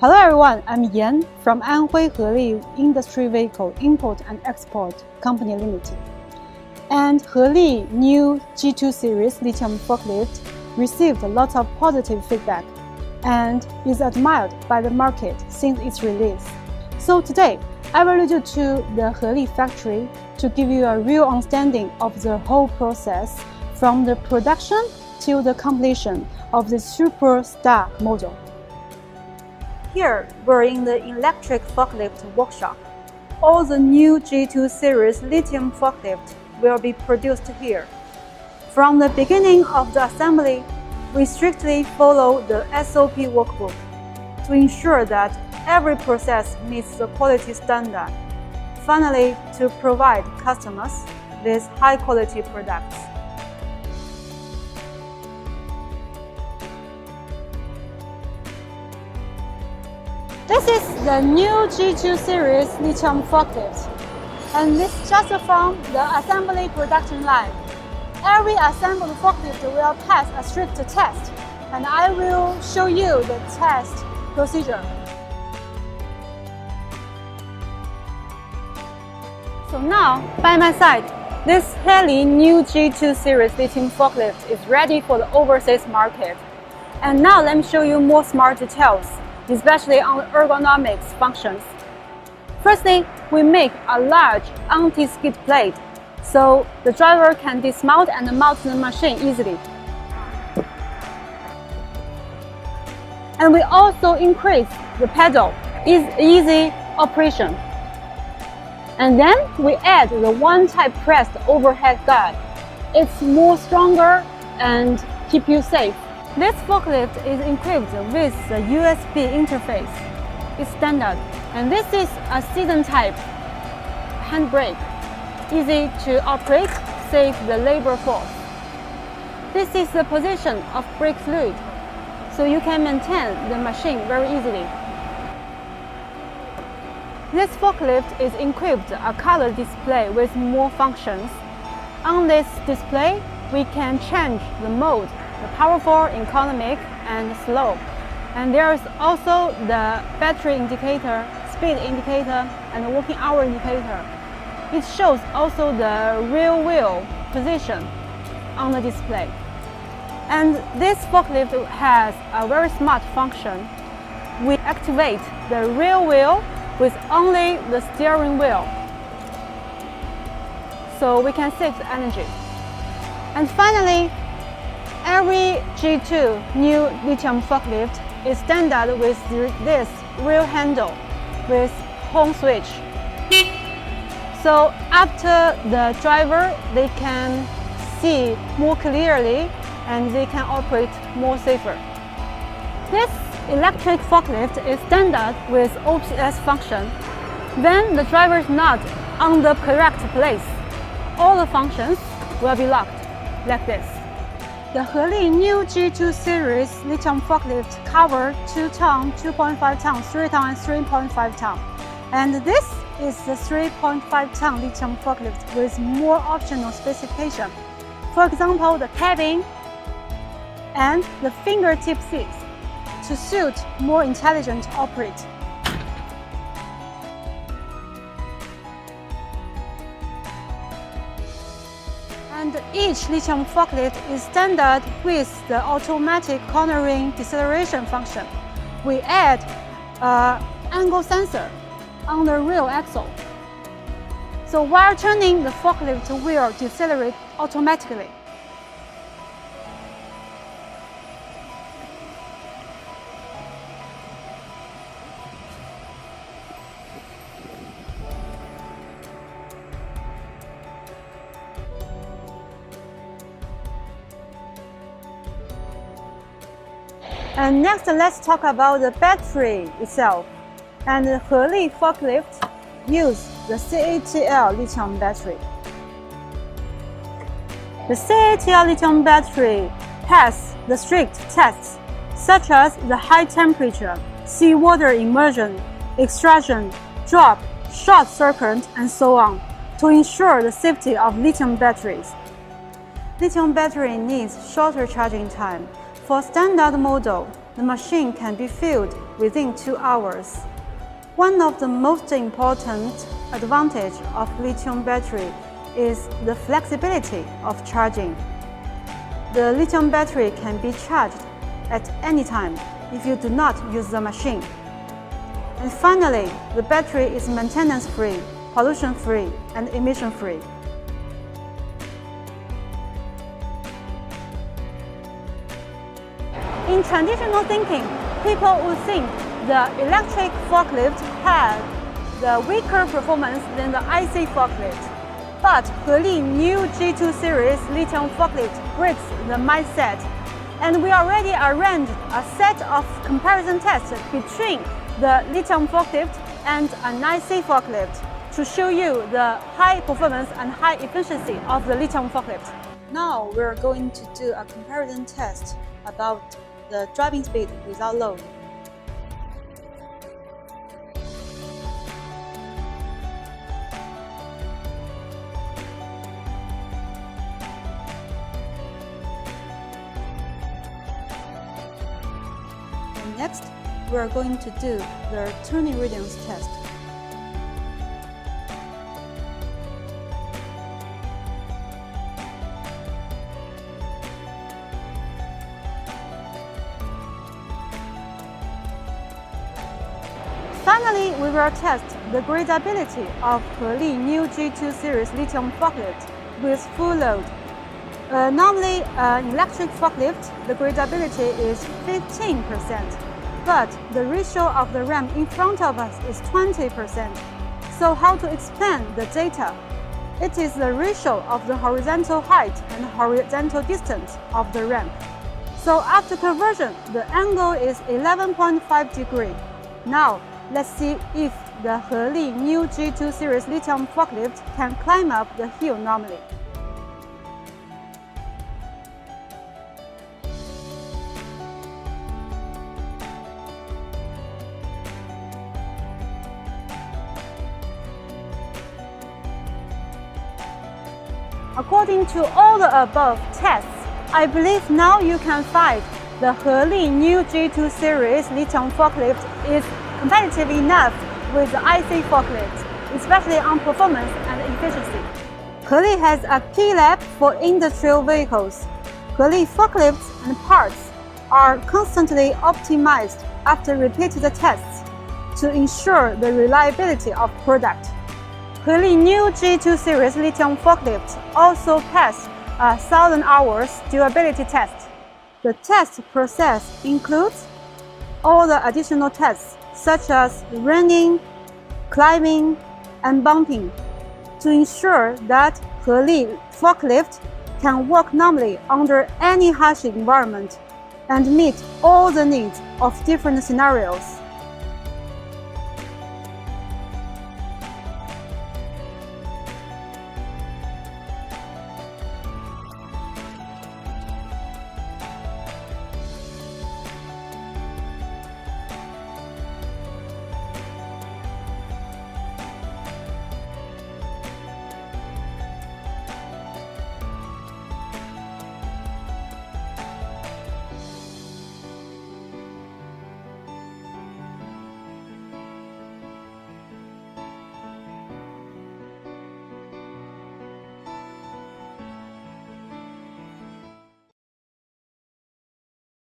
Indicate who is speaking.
Speaker 1: Hello everyone, I'm Yan from Anhui Heli Industry Vehicle Import and Export Company Limited. And Heli new G2 series lithium forklift received a lot of positive feedback and is admired by the market since its release. So today, I will lead you to the Heli factory to give you a real understanding of the whole process from the production till the completion of the superstar model. Here, we're in the electric forklift workshop. All the new G2 series lithium forklift will be produced here. From the beginning of the assembly, we strictly follow the SOP workbook to ensure that every process meets the quality standard. Finally, to provide customers with high-quality products. This is the new G2 series lithium forklift, and this is just from the assembly production line. Every assembled forklift will pass a strict test, and I will show you the test procedure. So now, by my side, this Heli new G2 series lithium forklift is ready for the overseas market. And now let me show you more smart details, especially on the ergonomics functions. Firstly, we make a large anti-skid plate, so the driver can dismount and mount the machine easily. And we also increase the pedal, easy operation. And then we add the one-type pressed overhead guide. It's more stronger and keep you safe. This forklift is equipped with a USB interface. It's standard. And this is a season type handbrake. Easy to operate, save the labor force. This is the position of brake fluid, so you can maintain the machine very easily. This forklift is equipped with a color display with more functions. On this display, we can change the mode, the powerful, economic, and slow. And there is also the battery indicator, speed indicator, and the working hour indicator. It shows also the rear wheel position on the display. And this forklift has a very smart function. We activate the rear wheel with only the steering wheel, so we can save the energy. And finally, every G2 new lithium forklift is standard with this rear handle with home switch. So after the driver, they can see more clearly and they can operate more safer. This electric forklift is standard with OPS function. When the driver is not on the correct place, all the functions will be locked like this. The Heli new G2 series lithium forklift cover 2-ton, 2.5-ton, 3-ton, and 3.5-ton. And this is the 3.5-ton lithium forklift with more optional specification. For example, the cabin and the fingertip seats to suit more intelligent operate. And each lithium forklift is standard with the automatic cornering deceleration function. We add an angle sensor on the rear axle. So while turning, the forklift will decelerate automatically. And next, let's talk about the battery itself. And the Heli forklift use the CATL lithium battery. The CATL lithium battery pass the strict tests such as the high temperature, seawater immersion, extraction, drop, short circuit, and so on, to ensure the safety of lithium batteries. Lithium battery needs shorter charging time. For standard model, the machine can be filled within 2 hours. One of the most important advantages of lithium battery is the flexibility of charging. The lithium battery can be charged at any time if you do not use the machine. And finally, the battery is maintenance-free, pollution-free, and emission-free. In traditional thinking, people would think the electric forklift had the weaker performance than the IC forklift. But Heli new G2 series lithium forklift breaks the mindset, and we already arranged a set of comparison tests between the lithium forklift and an IC forklift to show you the high performance and high efficiency of the lithium forklift. Now we're going to do a comparison test about the driving speed without load. And next, we are going to do the turning radius test. Finally, we will test the gradability of Heli new G2 series lithium forklift with full load. Normally, an electric forklift, the gradability is 15%, but the ratio of the ram in front of us is 20%. So how to explain the data? It is the ratio of the horizontal height and horizontal distance of the ramp. So after conversion, the angle is 11.5 degrees. Now, let's see if the Heli new G2 series lithium forklift can climb up the hill normally. According to all the above tests, I believe now you can find the Heli new G2 series lithium forklift is competitive enough with the IC forklift, especially on performance and efficiency. Heli has a key lab for industrial vehicles. Heli forklifts and parts are constantly optimized after repeated tests to ensure the reliability of product. Heli new G2 series lithium forklift also passed a 1,000 hours durability test. The test process includes all the additional tests such as running, climbing, and bumping to ensure that Heli forklift can work normally under any harsh environment and meet all the needs of different scenarios.